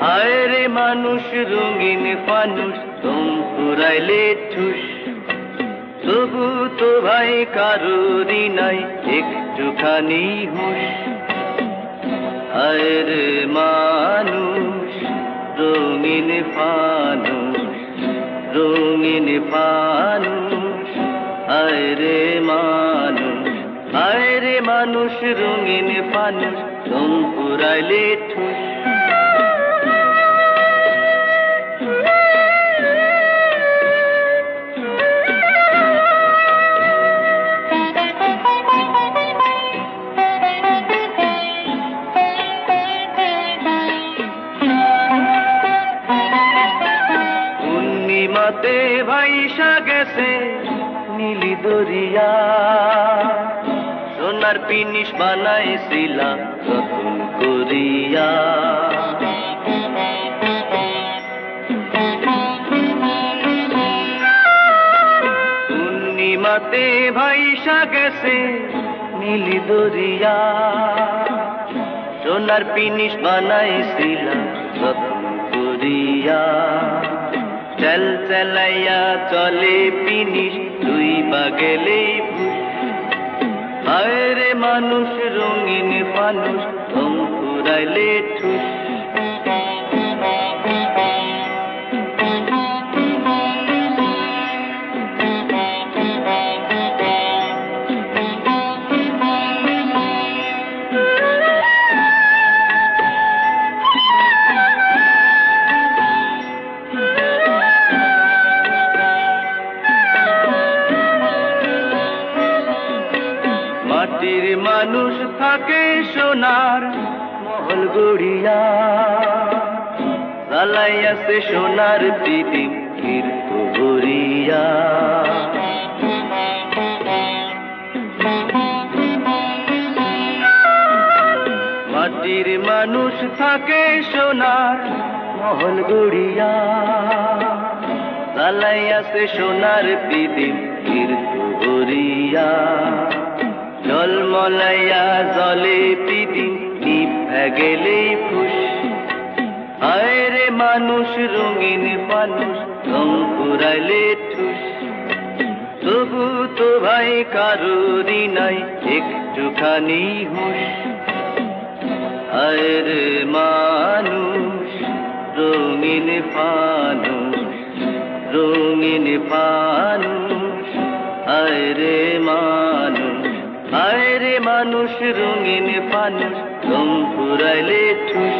হায় রে মানুষ রঙিন ফানুষ তুম পুরাইলে ঠুস, তবু তো ভাই কারোরই নাই একটুখানি হুঁশ। হায় রে মানুষ রঙিন ফানুষ, রঙিন ফানুষ, হায় রে মানুষ, হায় রে মানুষ রঙিন ফানুষ তুম পুরাইলে ঠুস। পূর্ণিমাতে ভাইসা গেছে নীলি দরিয়া, সোনার পিনিস বানাইছিলাম রতন করিয়া। পূর্ণিমাতে ভাইসা গেছে নীলি দরিয়া, সোনার পিনিস বানাইছিলাম রতন করিয়া। চল চলাইয়া চলে পিনিস তুই বা গেলেই ভুস। হায় রে মানুষ রঙিন ফানুষ তুম পুরাইলে ঠুস। মাটির মানুষ থাকে সোনার মহল গড়িয়া, জ্বালাইয়াছে সোনার প্রীতিম কীর্ত ভরিয়া। মাটির মানুষ থাকে সোনার মহল গড়িয়া, জ্বালাইয়াছে সোনার প্রীতিম কীর্ত ভরিয়া। জলমলাইয়া জলে প্রীতিম নিভা গেলেই ফুস। হায় রে মানুষ রঙিন ফানুষ রং পুরাইলে ঠুস, তবু তো ভাই কারোরই নাই একটুখানি হুঁশ। হায় রে মানুষ রঙিন ফানুষ, রঙিন ফানুষ, হায় রে মানুষ, হায় রে মানুষ রঙিন ফানুষ রং পুরাইলে ঠুস।